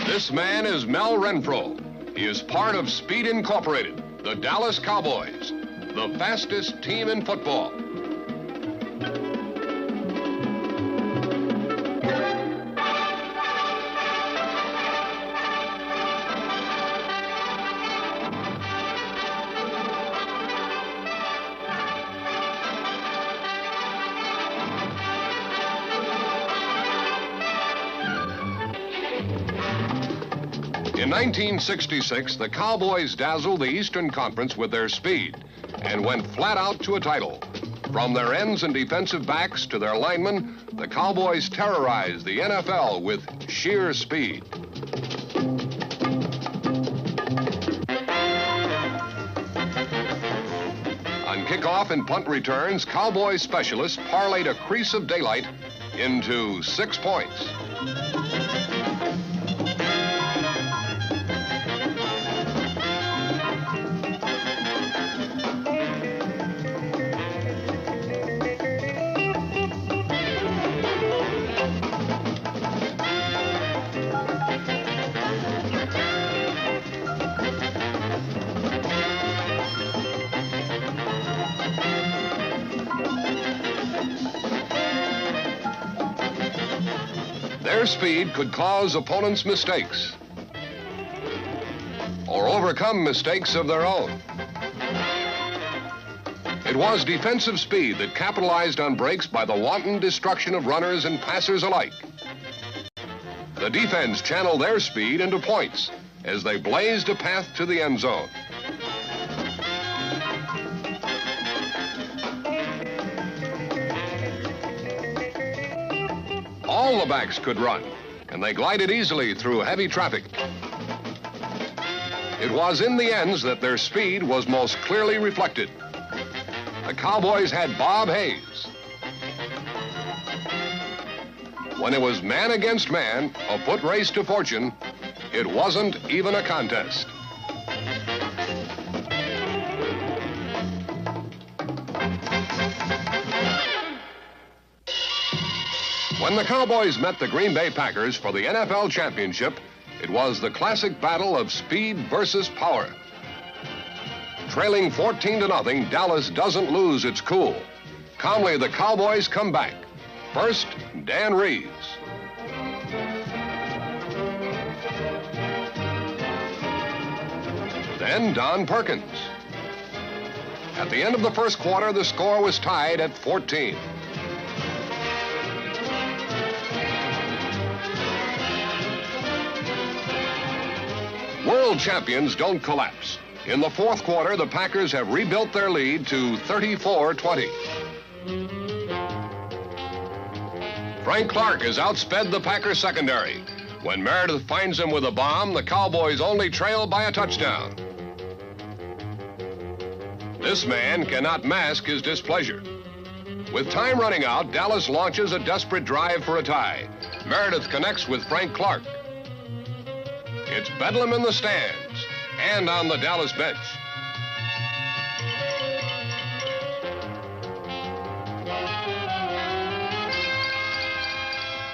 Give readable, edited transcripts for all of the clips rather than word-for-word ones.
This man is Mel Renfro. He is part of Speed Incorporated, the Dallas Cowboys, the fastest team in football. In 1966, the Cowboys dazzled the Eastern Conference with their speed and went flat out to a title. From their ends and defensive backs to their linemen, the Cowboys terrorized the NFL with sheer speed. On kickoff and punt returns, Cowboys specialists parlayed a crease of daylight into 6 points. Their speed could cause opponents mistakes or overcome mistakes of their own. It was defensive speed that capitalized on breaks by the wanton destruction of runners and passers alike. The defense channeled their speed into points as they blazed a path to the end zone. All the backs could run, and they glided easily through heavy traffic. It was in the ends that their speed was most clearly reflected. The Cowboys had Bob Hayes. When it was man against man, a foot race to fortune, it wasn't even a contest. When the Cowboys met the Green Bay Packers for the NFL championship, it was the classic battle of speed versus power. Trailing 14-0, Dallas doesn't lose its cool. Calmly, the Cowboys come back. First, Dan Reeves. Then Don Perkins. At the end of the first quarter, the score was tied at 14. World champions don't collapse. In the fourth quarter, the Packers have rebuilt their lead to 34-20. Frank Clark has outsped the Packers secondary. When Meredith finds him with a bomb, the Cowboys only trail by a touchdown. This man cannot mask his displeasure. With time running out, Dallas launches a desperate drive for a tie. Meredith connects with Frank Clark. It's bedlam in the stands and on the Dallas bench.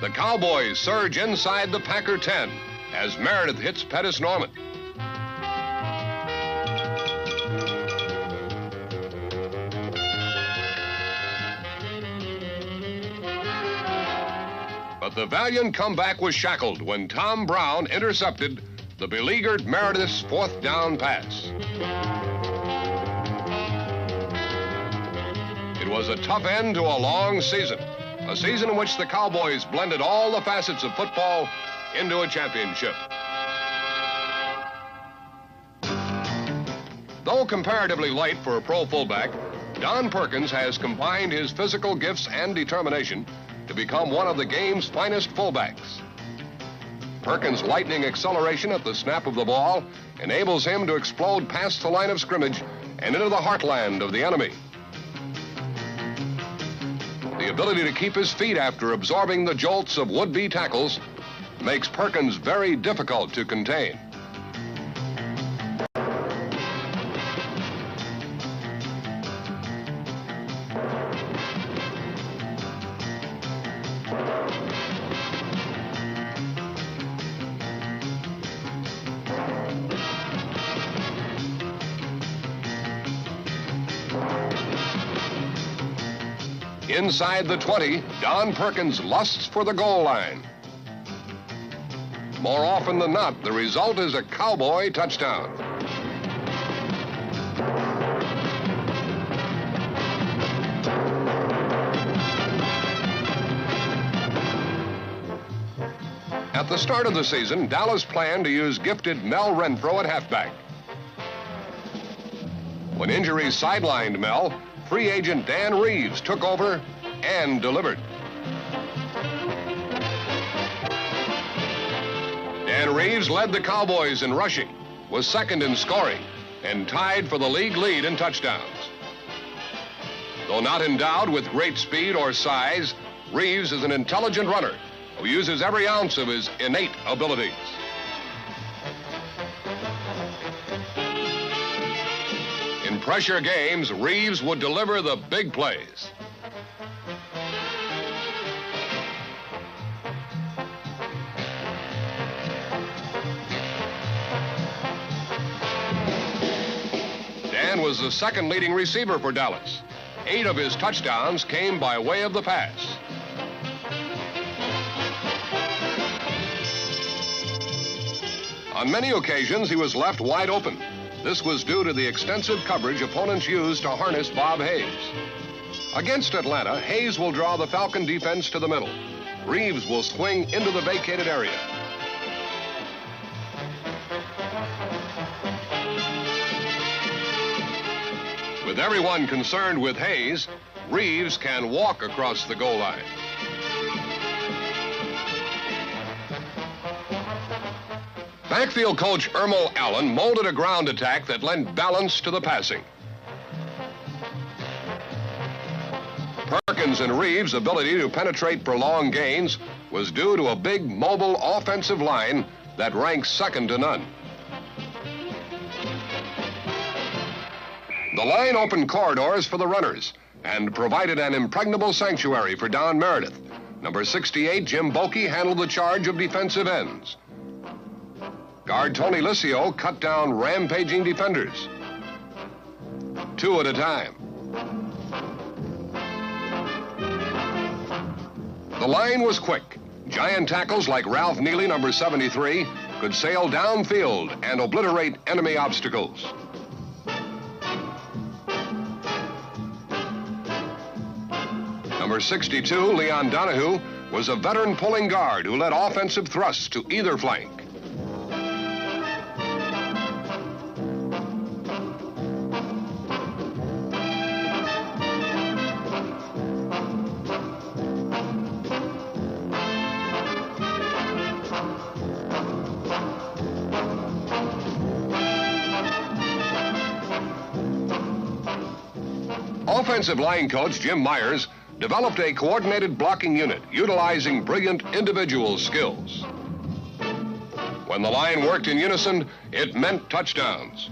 The Cowboys surge inside the Packer 10 as Meredith hits Pettis Norman. But the valiant comeback was shackled when Tom Brown intercepted the beleaguered Meredith's fourth down pass. It was a tough end to a long season, a season in which the Cowboys blended all the facets of football into a championship. Though comparatively light for a pro fullback, Don Perkins has combined his physical gifts and determination to become one of the game's finest fullbacks. Perkins' lightning acceleration at the snap of the ball enables him to explode past the line of scrimmage and into the heartland of the enemy. The ability to keep his feet after absorbing the jolts of would-be tackles makes Perkins very difficult to contain. Inside the 20, Don Perkins lusts for the goal line. More often than not, the result is a Cowboy touchdown. At the start of the season, Dallas planned to use gifted Mel Renfro at halfback. When injuries sidelined Mel, free agent Dan Reeves took over and delivered. Dan Reeves led the Cowboys in rushing, was second in scoring, and tied for the league lead in touchdowns. Though not endowed with great speed or size, Reeves is an intelligent runner who uses every ounce of his innate abilities. In pressure games, Reeves would deliver the big plays. Dan was the second leading receiver for Dallas. 8 of his touchdowns came by way of the pass. On many occasions, he was left wide open. This was due to the extensive coverage opponents used to harness Bob Hayes. Against Atlanta, Hayes will draw the Falcon defense to the middle. Reeves will swing into the vacated area. With everyone concerned with Hayes, Reeves can walk across the goal line. Backfield coach Ermo Allen molded a ground attack that lent balance to the passing. Perkins and Reeves' ability to penetrate for long gains was due to a big mobile offensive line that ranks second to none. The line opened corridors for the runners and provided an impregnable sanctuary for Don Meredith. Number 68, Jim Bokey, handled the charge of defensive ends. Guard Tony Liscio cut down rampaging defenders, 2 at a time. The line was quick. Giant tackles like Ralph Neely, number 73, could sail downfield and obliterate enemy obstacles. Number 62, Leon Donahue, was a veteran pulling guard who led offensive thrusts to either flank. Offensive line coach Jim Myers developed a coordinated blocking unit utilizing brilliant individual skills. When the line worked in unison, it meant touchdowns.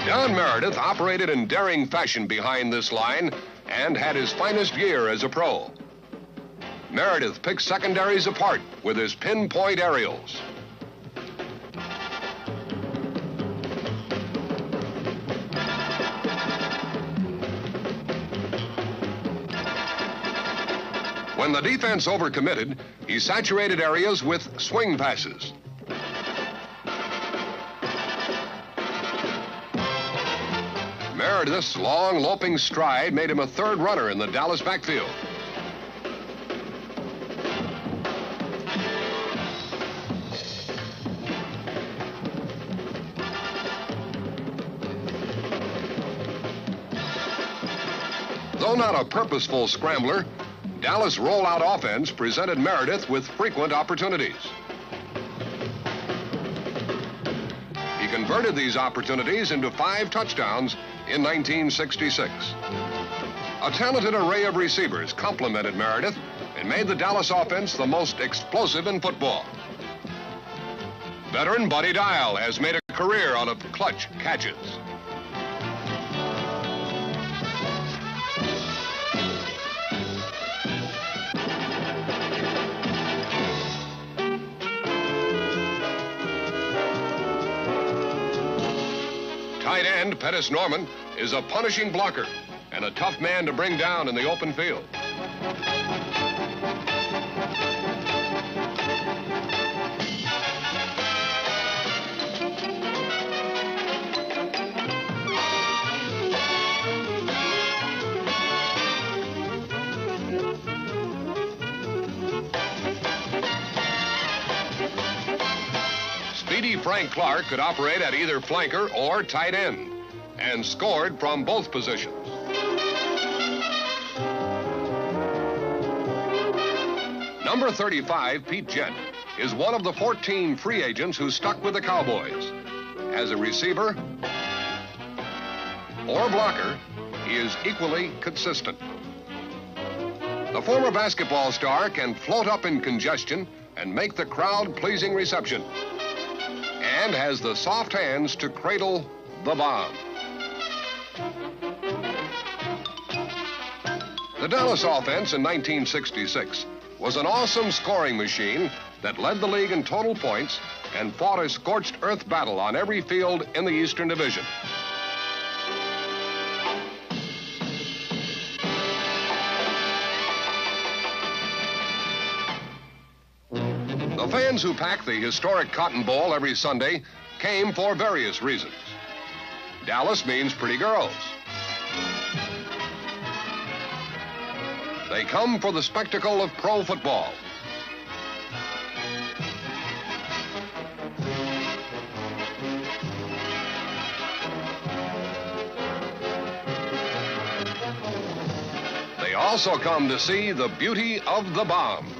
Don Meredith operated in daring fashion behind this line and had his finest year as a pro. Meredith picked secondaries apart with his pinpoint aerials. When the defense overcommitted, he saturated areas with swing passes. Meredith's long, loping stride made him a third runner in the Dallas backfield. Though not a purposeful scrambler, Dallas rollout offense presented Meredith with frequent opportunities. He converted these opportunities into 5 touchdowns in 1966. A talented array of receivers complemented Meredith and made the Dallas offense the most explosive in football. Veteran Buddy Dial has made a career out of clutch catches. Tight end Pettis Norman is a punishing blocker and a tough man to bring down in the open field. Speedy Frank Clark could operate at either flanker or tight end and scored from both positions. Number 35, Pete Jett, is one of the 14 free agents who stuck with the Cowboys. As a receiver or blocker, he is equally consistent. The former basketball star can float up in congestion and make the crowd-pleasing reception, and has the soft hands to cradle the bomb. The Dallas offense in 1966 was an awesome scoring machine that led the league in total points and fought a scorched earth battle on every field in the Eastern Division. The fans who packed the historic Cotton Bowl every Sunday came for various reasons. Dallas means pretty girls. They come for the spectacle of pro football. They also come to see the beauty of the bomb.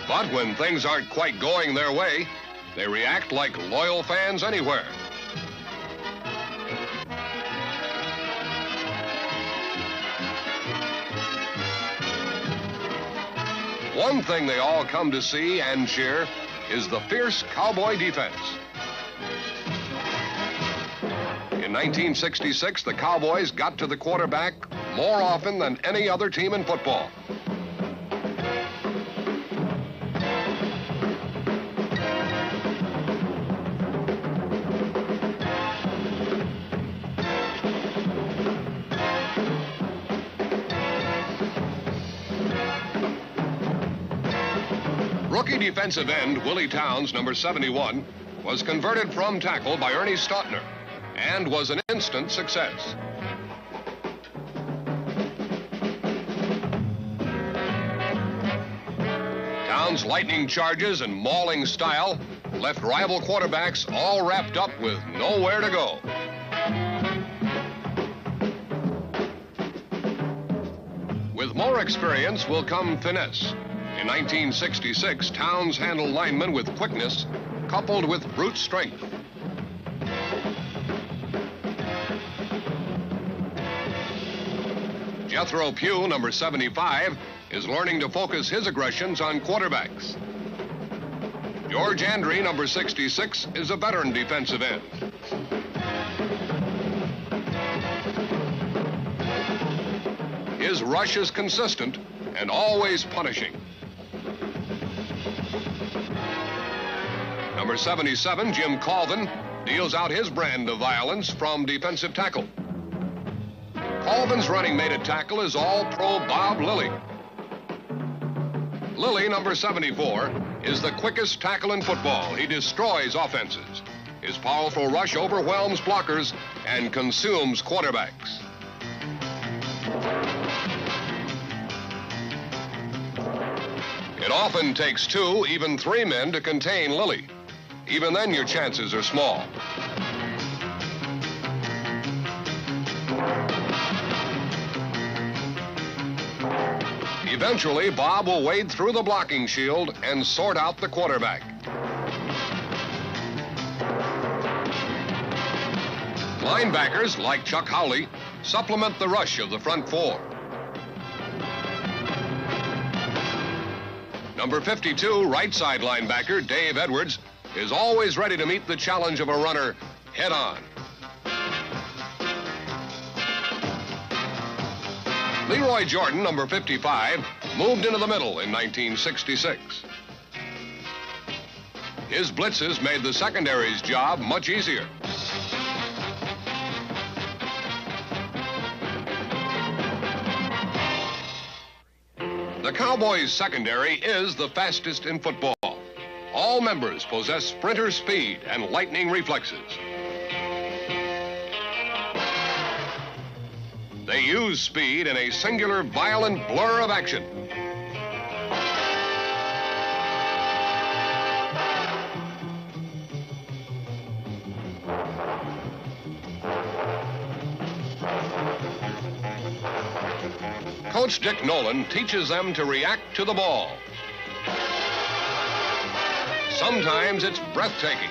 But when things aren't quite going their way, they react like loyal fans anywhere. One thing they all come to see and cheer is the fierce Cowboy defense. In 1966, the Cowboys got to the quarterback more often than any other team in football. Rookie defensive end Willie Towns, number 71, was converted from tackle by Ernie Stautner and was an instant success. Towns' lightning charges and mauling style left rival quarterbacks all wrapped up with nowhere to go. With more experience will come finesse. In 1966, Towns handled linemen with quickness, coupled with brute strength. Jethro Pugh, number 75, is learning to focus his aggressions on quarterbacks. George Andre, number 66, is a veteran defensive end. His rush is consistent and always punishing. Number 77, Jim Colvin, deals out his brand of violence from defensive tackle. Colvin's running mate at tackle is All-Pro Bob Lilly. Lilly, number 74, is the quickest tackle in football. He destroys offenses. His powerful rush overwhelms blockers and consumes quarterbacks. It often takes 2, even 3 men to contain Lilly. Even then, your chances are small. Eventually, Bob will wade through the blocking shield and sort out the quarterback. Linebackers, like Chuck Howley, supplement the rush of the front four. Number 52, right side linebacker Dave Edwards, is always ready to meet the challenge of a runner head on. Leroy Jordan, number 55, moved into the middle in 1966. His blitzes made the secondary's job much easier. The Cowboys' secondary is the fastest in football. All members possess sprinter speed and lightning reflexes. They use speed in a singular, violent blur of action. Coach Dick Nolan teaches them to react to the ball. Sometimes it's breathtaking.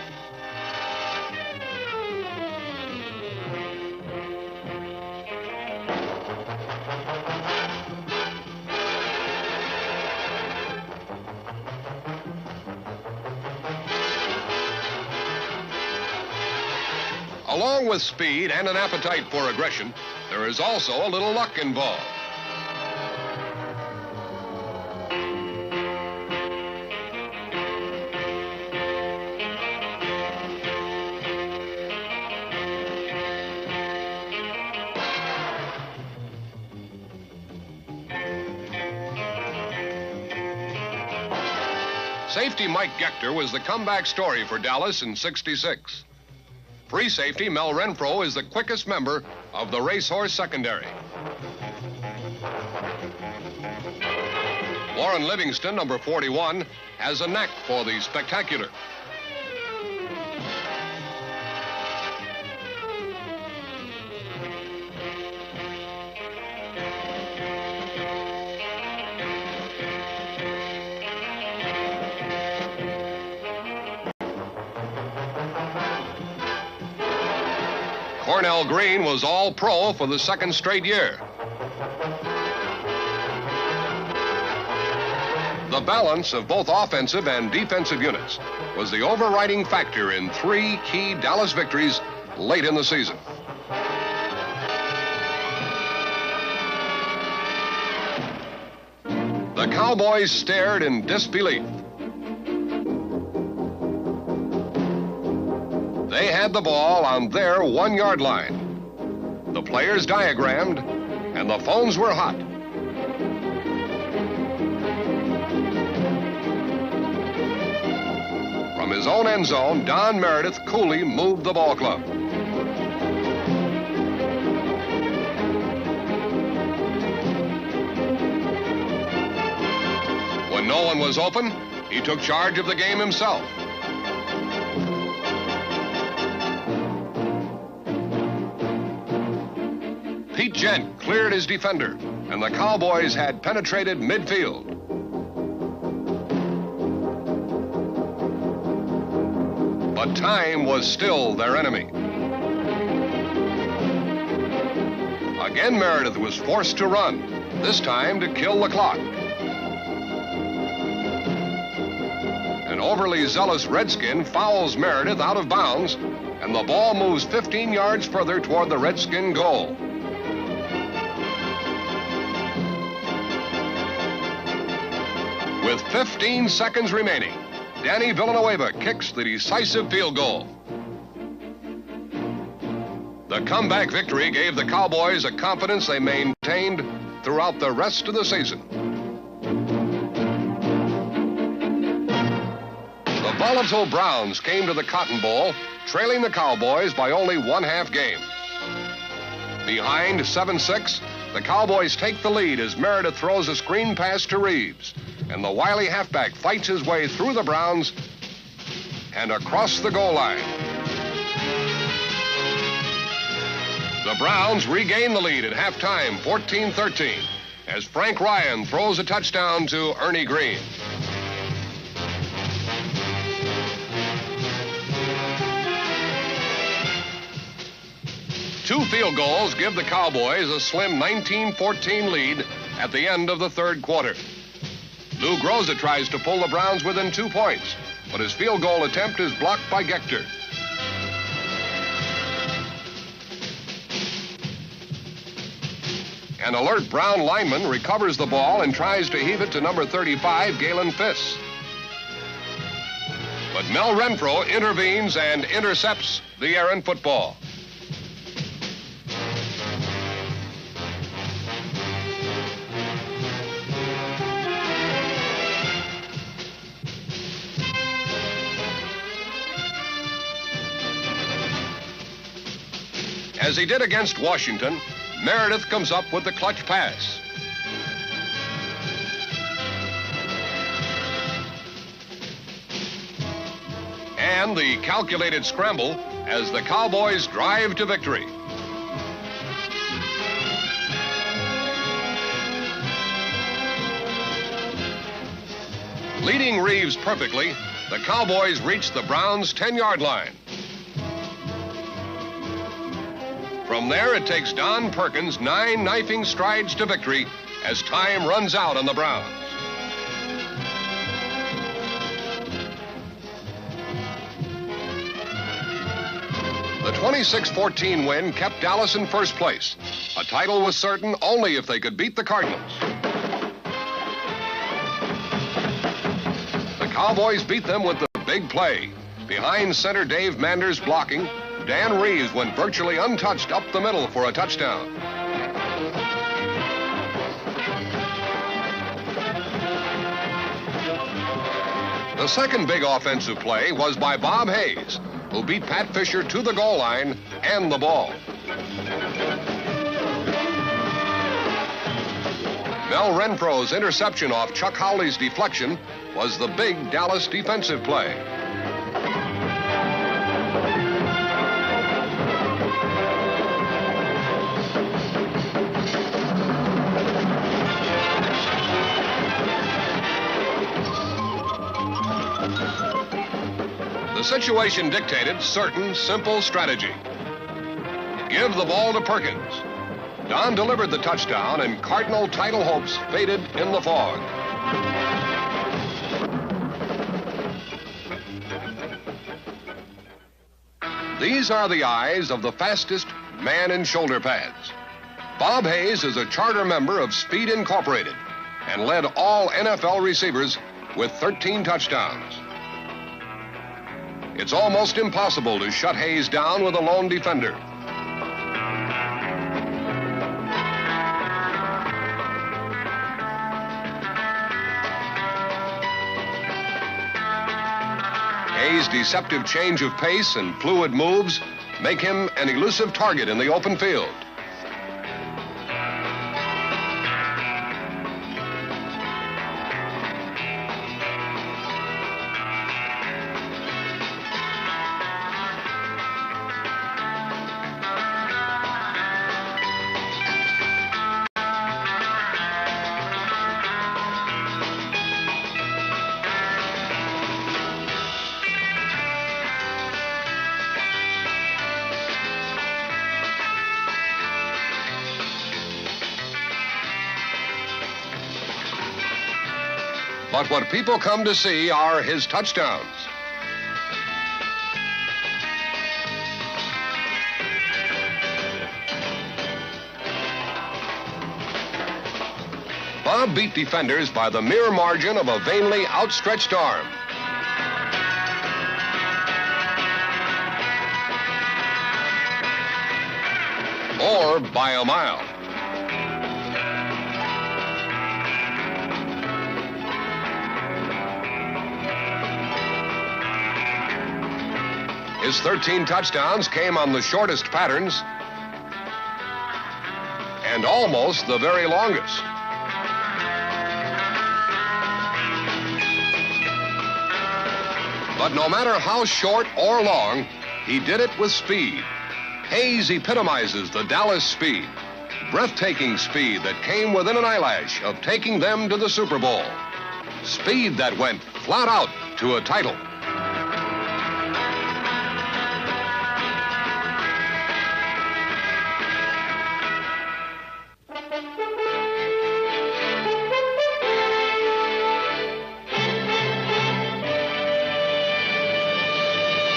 Along with speed and an appetite for aggression, there is also a little luck involved. Safety Mike Gector was the comeback story for Dallas in '66. Free safety Mel Renfro is the quickest member of the racehorse secondary. Warren Livingston, number 41, has a knack for the spectacular. Cornell Green was All-Pro for the second straight year. The balance of both offensive and defensive units was the overriding factor in 3 key Dallas victories late in the season. The Cowboys stared in disbelief. They had the ball on their 1-yard line. The players diagrammed, and the phones were hot. From his own end zone, Don Meredith coolly moved the ball club. When no one was open, he took charge of the game himself. Pete Gent cleared his defender, and the Cowboys had penetrated midfield. But time was still their enemy. Again, Meredith was forced to run, this time to kill the clock. An overly zealous Redskin fouls Meredith out of bounds, and the ball moves 15 yards further toward the Redskin goal. With 15 seconds remaining, Danny Villanueva kicks the decisive field goal. The comeback victory gave the Cowboys a confidence they maintained throughout the rest of the season. The volatile Browns came to the Cotton Bowl, trailing the Cowboys by only 1/2 game. Behind 7-6, the Cowboys take the lead as Meredith throws a screen pass to Reeves, and the wily halfback fights his way through the Browns and across the goal line. The Browns regain the lead at halftime, 14-13, as Frank Ryan throws a touchdown to Ernie Green. Two field goals give the Cowboys a slim 19-14 lead at the end of the third quarter. Lou Groza tries to pull the Browns within 2 points, but his field goal attempt is blocked by Gector. An alert Brown lineman recovers the ball and tries to heave it to number 35, Galen Fiss. But Mel Renfro intervenes and intercepts the errant football. As he did against Washington, Meredith comes up with the clutch pass. And the calculated scramble as the Cowboys drive to victory. Leading Reeves perfectly, the Cowboys reach the Browns' 10-yard line. From there, it takes Don Perkins 9 knifing strides to victory as time runs out on the Browns. The 26-14 win kept Dallas in first place. A title was certain only if they could beat the Cardinals. The Cowboys beat them with the big play. Behind center Dave Manders blocking, Dan Reeves went virtually untouched up the middle for a touchdown. The second big offensive play was by Bob Hayes, who beat Pat Fisher to the goal line and the ball. Mel Renfro's interception off Chuck Howley's deflection was the big Dallas defensive play. The situation dictated certain simple strategy. Give the ball to Perkins. Don delivered the touchdown, and Cardinal title hopes faded in the fog. These are the eyes of the fastest man in shoulder pads. Bob Hayes is a charter member of Speed Incorporated and led all NFL receivers with 13 touchdowns. It's almost impossible to shut Hayes down with a lone defender. Hayes' deceptive change of pace and fluid moves make him an elusive target in the open field. But what people come to see are his touchdowns. Bob beat defenders by the mere margin of a vainly outstretched arm. Or by a mile. His 13 touchdowns came on the shortest patterns and almost the very longest. But no matter how short or long, he did it with speed. Hayes epitomizes the Dallas speed, breathtaking speed that came within an eyelash of taking them to the Super Bowl. Speed that went flat out to a title.